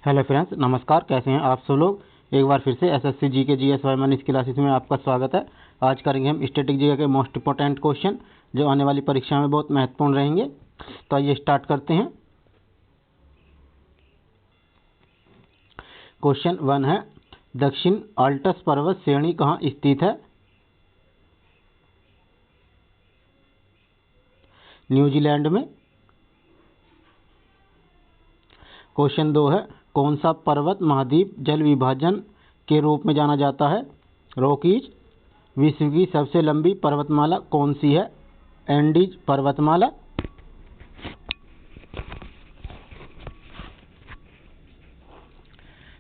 Hello friends, नमस्कार। कैसे हैं आप सब लोग। एक बार फिर से एसएससी जीके जीएस वाई इस क्लासेस में आपका स्वागत है। आज करेंगे हम स्टैटिक जीके के मोस्ट इंपोर्टेंट क्वेश्चन जो आने वाली परीक्षा में बहुत महत्वपूर्ण रहेंगे। तो आइए स्टार्ट करते हैं। क्वेश्चन 1 है, दक्षिण आल्प्स पर्वत श्रेणी कहाँ स्थित है? न्यूजीलैंड में। क्वेश्चन 2 है, कौन सा पर्वत महाद्वीप जल विभाजन के रूप में जाना जाता है? रॉकीज। विश्व की सबसे लंबी पर्वतमाला कौन सी है? एंडीज पर्वतमाला।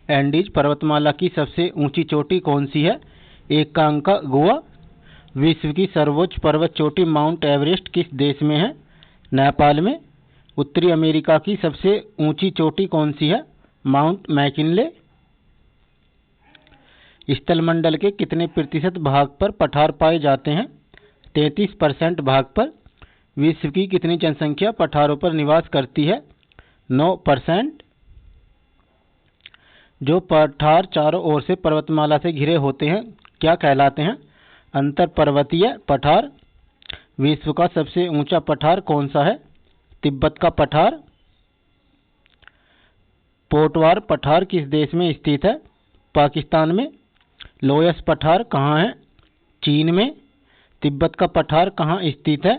एंडीज पर्वतमाला की सबसे ऊंची चोटी कौन सी है? एकांकागुआ। विश्व की सर्वोच्च पर्वत चोटी माउंट एवरेस्ट किस देश में है? नेपाल में। उत्तरी अमेरिका की सबसे ऊंची चोटी कौन सी है? Mount McKinley. स्थलमंडल के कितने प्रतिशत भाग पर पठार पाए जाते हैं? 33% भाग पर। विश्व की कितनी जनसंख्या पठारों पर निवास करती है? 9%। जो पठार चारों ओर से पर्वतमाला से घिरे होते हैं क्या कहलाते हैं? अंतर पर्वतीय पठार। विश्व का सबसे ऊंचा पठार कौन सा है? तिब्बत का पठार। पोटवार पठार किस देश में स्थित है? पाकिस्तान में। लोयस पठार कहाँ है? चीन में। तिब्बत का पठार कहाँ स्थित है?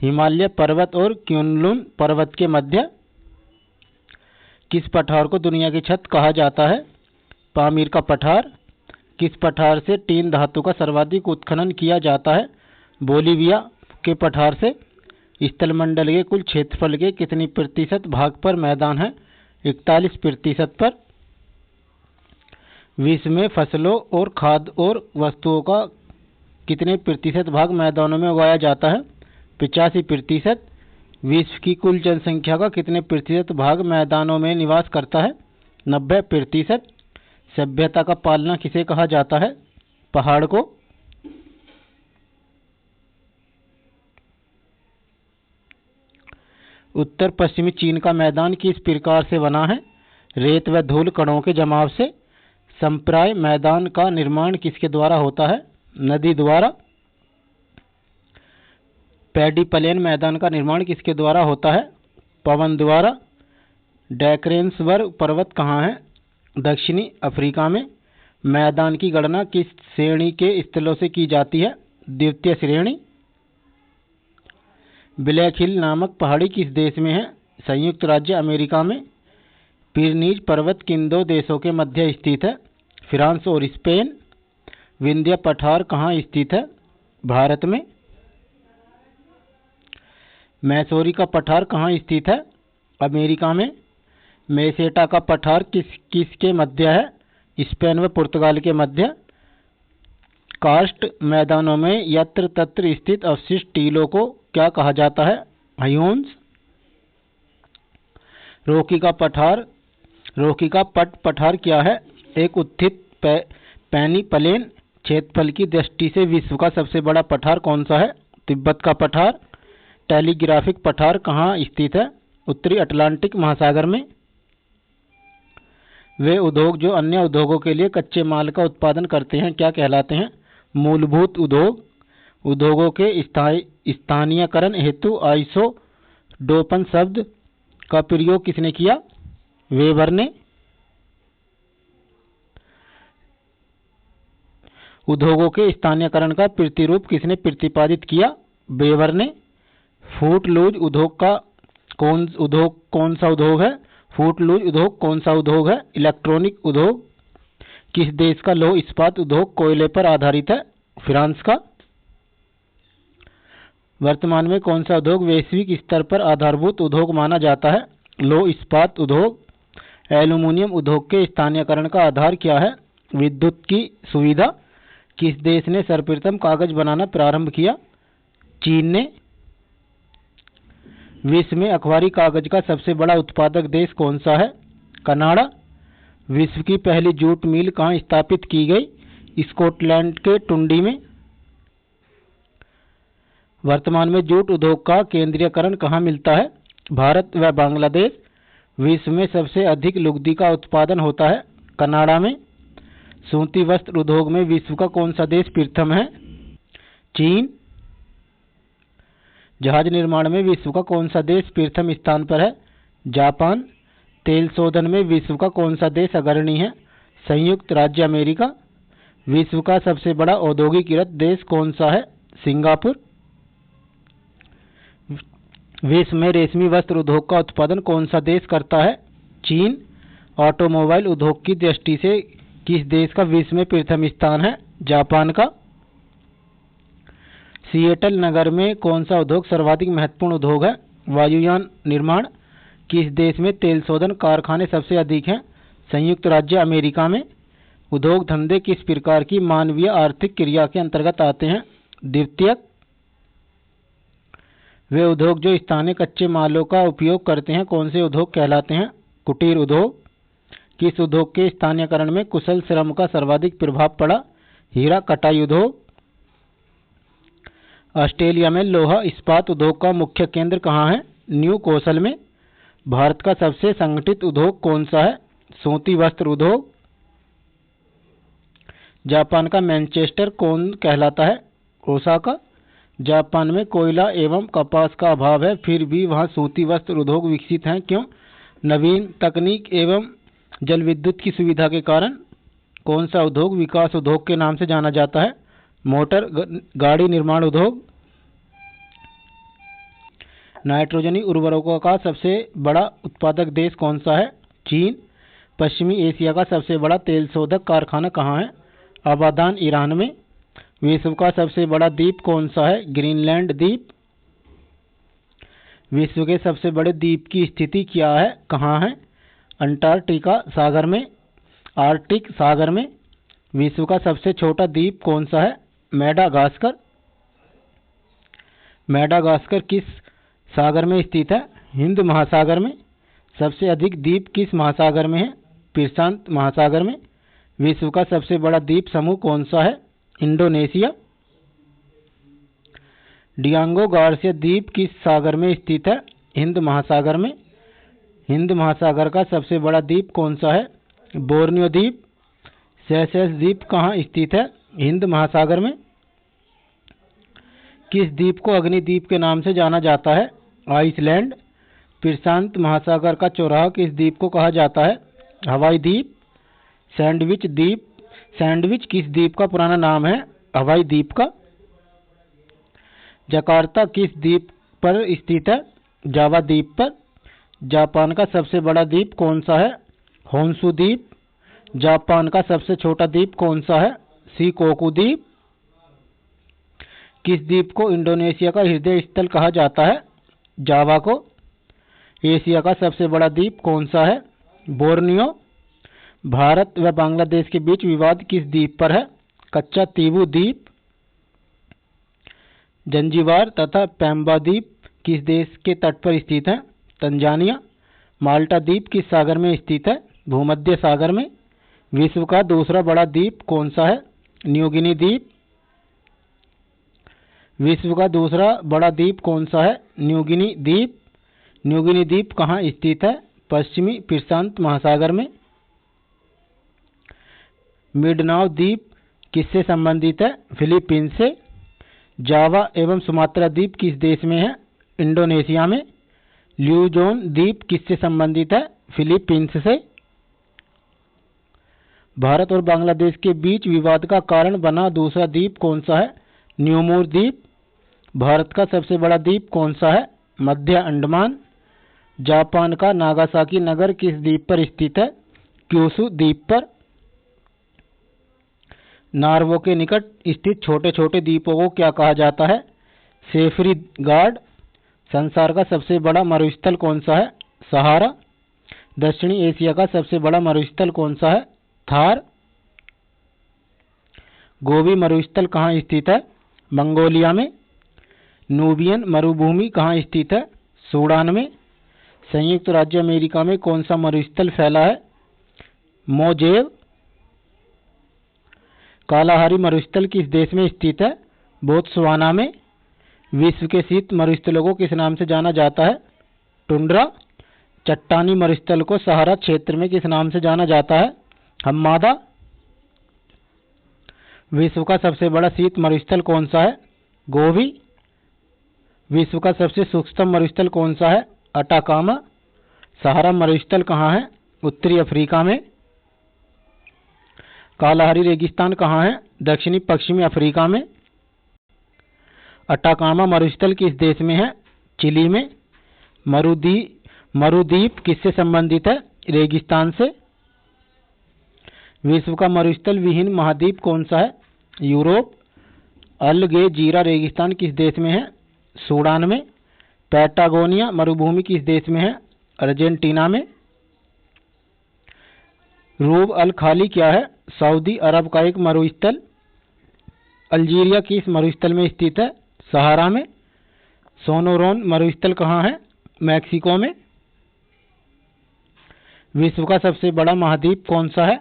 हिमालय पर्वत और क्युनलुन पर्वत के मध्य। किस पठार को दुनिया की छत कहा जाता है? पामीर का पठार। किस पठार से टीन धातु का सर्वाधिक उत्खनन किया जाता है? बोलीविया के पठार से। स्थलमंडल के कुल क्षेत्रफल के कितनी प्रतिशत भाग पर मैदान है? 41% पर। विश्व में फसलों और खाद्य और वस्तुओं का कितने प्रतिशत भाग मैदानों में उगाया जाता है? 85%। विश्व की कुल जनसंख्या का कितने प्रतिशत भाग मैदानों में निवास करता है? 90%। सभ्यता का पालना किसे कहा जाता है? पहाड़ को। उत्तर पश्चिमी चीन का मैदान किस प्रकार से बना है? रेत व धूल कणों के जमाव से। संप्राय मैदान का निर्माण किसके द्वारा होता है? नदी द्वारा। पैडी प्लेन मैदान का निर्माण किसके द्वारा होता है? पवन द्वारा। डैक्रेन्सबर्ग पर्वत कहाँ है? दक्षिणी अफ्रीका में। मैदान की गणना किस श्रेणी के स्थलों से की जाती है? द्वितीय श्रेणी। ब्लैक हिल नामक पहाड़ी किस देश में है? संयुक्त राज्य अमेरिका में। पिरनीज पर्वत किन दो देशों के मध्य स्थित है? फ्रांस और स्पेन। विंध्य पठार कहाँ स्थित है? भारत में। मैसूरी का पठार कहाँ स्थित है? अमेरिका में। मेसेटा का पठार किसके मध्य है? स्पेन व पुर्तगाल के मध्य। कार्स्ट मैदानों में यत्र तत्र स्थित अवशिष्ट टीलों को क्या कहा जाता है? हायून्स। रॉकी का पट पठार क्या है? एक उत्थित पैनी प्लेन। क्षेत्रफल की दृष्टि से विश्व का सबसे बड़ा पठार कौन सा है? तिब्बत का पठार। टेलीग्राफिक पठार कहाँ स्थित है? उत्तरी अटलांटिक महासागर में। वे उद्योग जो अन्य उद्योगों के लिए कच्चे माल का उत्पादन करते हैं क्या कहलाते हैं? मूलभूत उद्योग। उद्योगों के स्थानीयकरण हेतु आइसोडोपन शब्द का प्रयोग किसने किया? वेबर ने। उद्योगों के स्थानीयकरण का प्रतिरूप किसने प्रतिपादित किया? वेबर ने। फूटलूज उद्योग कौन सा उद्योग है? फूटलूज उद्योग कौन सा उद्योग है? इलेक्ट्रॉनिक उद्योग। किस देश का लौह इस्पात उद्योग कोयले पर आधारित है? फ्रांस का। वर्तमान में कौन सा उद्योग वैश्विक स्तर पर आधारभूत उद्योग माना जाता है? लौह इस्पात उद्योग। एल्यूमीनियम उद्योग के स्थानीयकरण का आधार क्या है? विद्युत की सुविधा। किस देश ने सर्वप्रथम कागज बनाना प्रारंभ किया? चीन ने। विश्व में अखबारी कागज का सबसे बड़ा उत्पादक देश कौन सा है? कनाडा। विश्व की पहली जूट मिल कहाँ स्थापित की गई? स्कॉटलैंड के टुंडी में। वर्तमान में जूट उद्योग का केंद्रीयकरण कहाँ मिलता है? भारत व बांग्लादेश। विश्व में सबसे अधिक लुगदी का उत्पादन होता है? कनाडा में। सूती वस्त्र उद्योग में विश्व का कौन सा देश प्रथम है? चीन। जहाज निर्माण में विश्व का कौन सा देश प्रथम स्थान पर है? जापान। तेल शोधन में विश्व का कौन सा देश अग्रणी है? संयुक्त राज्य अमेरिका। विश्व का सबसे बड़ा औद्योगिकीकृत देश कौन सा है? सिंगापुर। विश्व में रेशमी वस्त्र उद्योग का उत्पादन कौन सा देश करता है? चीन। ऑटोमोबाइल उद्योग की दृष्टि से किस देश का विश्व में प्रथम स्थान है? जापान का। सिएटल नगर में कौन सा उद्योग सर्वाधिक महत्वपूर्ण उद्योग है? वायुयान निर्माण। किस देश में तेल शोधन कारखाने सबसे अधिक हैं? संयुक्त राज्य अमेरिका में। उद्योग धंधे किस प्रकार की मानवीय आर्थिक क्रिया के अंतर्गत आते हैं? द्वितीयक। वे उद्योग जो स्थानीय कच्चे मालों का उपयोग करते हैं कौन से उद्योग कहलाते हैं? कुटीर उद्योग। किस उद्योग के स्थानीयकरण में कुशल श्रम का सर्वाधिक प्रभाव पड़ा? हीरा कटाई उद्योग। ऑस्ट्रेलिया में लोहा इस्पात उद्योग का मुख्य केंद्र कहाँ है? न्यू कौशल में। भारत का सबसे संगठित उद्योग कौन सा है? सूती वस्त्र उद्योग। जापान का मैनचेस्टर कौन कहलाता है? ओसाका। जापान में कोयला एवं कपास का अभाव है, फिर भी वहां सूती वस्त्र उद्योग विकसित हैं, क्यों? नवीन तकनीक एवं जल विद्युत की सुविधा के कारण। कौन सा उद्योग विकास उद्योग के नाम से जाना जाता है? मोटर गाड़ी निर्माण उद्योग। नाइट्रोजनी उर्वरकों का सबसे बड़ा उत्पादक देश कौन सा है? चीन। पश्चिमी एशिया का सबसे बड़ा तेल शोधक कारखाना कहाँ है? आबादान, ईरान में। विश्व का सबसे बड़ा द्वीप कौन सा है? ग्रीनलैंड द्वीप। विश्व के सबसे बड़े द्वीप की स्थिति क्या है, कहाँ है? अंटार्कटिका सागर में, आर्कटिक सागर में। विश्व का सबसे छोटा द्वीप कौन सा है? मेडागास्कर। मेडागास्कर किस सागर में स्थित है? हिंद महासागर में। सबसे अधिक द्वीप किस महासागर में है? प्रशांत महासागर में। विश्व का सबसे बड़ा द्वीप समूह कौन सा है? इंडोनेशिया। डियांगो गार्सिया द्वीप किस सागर में स्थित है? हिंद महासागर में। हिंद महासागर का सबसे बड़ा द्वीप कौन सा है? बोर्नियो द्वीप। सेशेल्स द्वीप कहाँ स्थित है? हिंद महासागर में। किस द्वीप को अग्निद्वीप के नाम से जाना जाता है? आइसलैंड। प्रशांत महासागर का चौराहा किस द्वीप को कहा जाता है? हवाई द्वीप। सैंडविच द्वीप। सैंडविच किस द्वीप का पुराना नाम है? हवाई द्वीप का। जकार्ता किस द्वीप पर स्थित है? जावा द्वीप पर। जापान का सबसे बड़ा द्वीप कौन सा है? होन्शु द्वीप। जापान का सबसे छोटा द्वीप कौन सा है? शिकोकू द्वीप। किस द्वीप को इंडोनेशिया का हृदय स्थल कहा जाता है? जावा को। एशिया का सबसे बड़ा द्वीप कौन सा है? बोर्नियो। भारत व बांग्लादेश के बीच विवाद किस द्वीप पर है? कच्चा तीबू द्वीप। जंजीबार तथा पैम्बा द्वीप किस देश के तट पर स्थित है? तंजानिया। माल्टा द्वीप किस सागर में स्थित है? भूमध्य सागर में। विश्व का दूसरा बड़ा द्वीप कौन सा है? न्यूगिनी द्वीप। विश्व का दूसरा बड़ा द्वीप कौन सा है? न्यूगिनी द्वीप। न्यूगिनी द्वीप कहाँ स्थित है? पश्चिमी प्रशांत महासागर में। मिंडानाओ द्वीप किससे संबंधित है? फिलीपींस से। जावा एवं सुमात्रा द्वीप किस देश में है? इंडोनेशिया में। ल्यूजोन द्वीप किससे संबंधित है? फिलीपींस से। भारत और बांग्लादेश के बीच विवाद का कारण बना दूसरा द्वीप कौन सा है? न्यूमोर द्वीप। भारत का सबसे बड़ा द्वीप कौन सा है? मध्य अंडमान। जापान का नागासाकी नगर किस द्वीप पर स्थित है? क्यूशू द्वीप पर। नार्वे के निकट स्थित छोटे छोटे द्वीपों को क्या कहा जाता है? सेफरी गार्ड। संसार का सबसे बड़ा मरुस्थल कौन सा है? सहारा। दक्षिणी एशिया का सबसे बड़ा मरुस्थल कौन सा है? थार। गोबी मरुस्थल कहाँ स्थित है? मंगोलिया में। नूबियन मरुभूमि कहाँ स्थित है? सूडान में। संयुक्त राज्य अमेरिका में कौन सा मरुस्थल फैला है? मोजेव। कालाहारी मरुस्थल किस देश में स्थित है? बोत्सवाना में। विश्व के शीत मरुस्थलों को किस नाम से जाना जाता है? टुंड्रा। चट्टानी मरुस्थल को सहारा क्षेत्र में किस नाम से जाना जाता है? हम्मादा। विश्व का सबसे बड़ा शीत मरुस्थल कौन सा है? गोबी। विश्व का सबसे सूक्ष्म मरुस्थल कौन सा है? अटाकामा। सहारा मरुस्थल कहाँ है? उत्तरी अफ्रीका में। कालाहारी रेगिस्तान कहाँ है? दक्षिणी पश्चिमी अफ्रीका में। अटाकामा मरुस्थल किस देश में है? चिली में। मरुद्वीप किससे संबंधित है? रेगिस्तान से। विश्व का मरुस्थल विहीन महाद्वीप कौन सा है? यूरोप। अलगेजीरा रेगिस्तान किस देश में है? सूडान में। पैटागोनिया मरुभूमि किस देश में है? अर्जेंटीना में। रूब अल खाली क्या है? सऊदी अरब का एक मरुस्थल। अल्जीरिया किस मरुस्थल में स्थित है? सहारा में। सोनोरोन मरुस्थल कहाँ है? मैक्सिको में। विश्व का सबसे बड़ा महाद्वीप कौन सा है?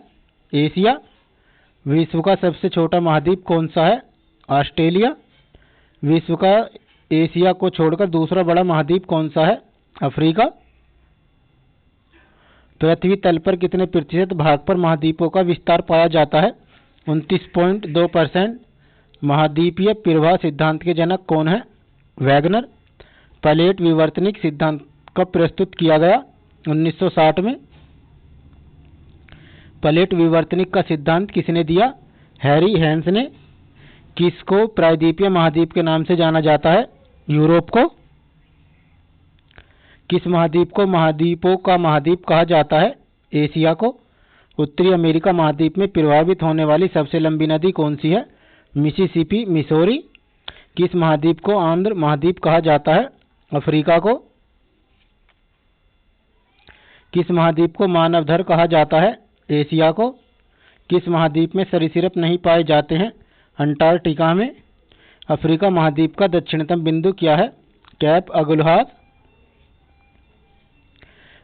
एशिया। विश्व का सबसे छोटा महाद्वीप कौन सा है? ऑस्ट्रेलिया। विश्व का एशिया को छोड़कर दूसरा बड़ा महाद्वीप कौन सा है? अफ्रीका। पृथ्वी तल पर कितने प्रतिशत भाग पर महाद्वीपों का विस्तार पाया जाता है? 29.2%। महाद्वीपीय प्रवाह सिद्धांत के जनक कौन है? वैगनर। प्लेट विवर्तनिक सिद्धांत कब प्रस्तुत किया गया? 1960 में। प्लेट विवर्तनिक का सिद्धांत किसने दिया? हैरी हेंस ने। किसको प्रायद्वीपीय महाद्वीप के नाम से जाना जाता है? यूरोप को। किस महाद्वीप को महाद्वीपों का महाद्वीप कहा जाता है? एशिया को। उत्तरी अमेरिका महाद्वीप में प्रवाहित होने वाली सबसे लंबी नदी कौन सी है? Mississippi, Missouri. किस महाद्वीप को आंध्र महाद्वीप कहा जाता है? अफ्रीका को। किस महाद्वीप को मानवधर कहा जाता है? एशिया को। किस महाद्वीप में सरीसृप नहीं पाए जाते हैं? अंटार्कटिका में। अफ्रीका महाद्वीप का दक्षिणतम बिंदु क्या है? कैप अगुलहाद।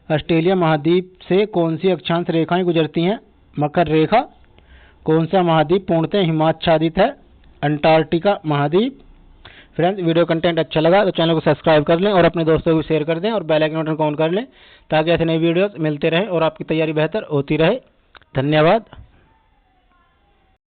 ऑस्ट्रेलिया महाद्वीप से कौन सी अक्षांश रेखाएं गुजरती हैं? मकर रेखा। कौन सा महाद्वीप पूर्णतः हिमाच्छादित है? अंटार्कटिका महाद्वीप। फ्रेंड्स, वीडियो कंटेंट अच्छा लगा तो चैनल को सब्सक्राइब कर लें और अपने दोस्तों को शेयर कर दें और बेल आइकन बटन को ऑन कर लें ताकि ऐसे नई वीडियोस मिलते रहें और आपकी तैयारी बेहतर होती रहे। धन्यवाद।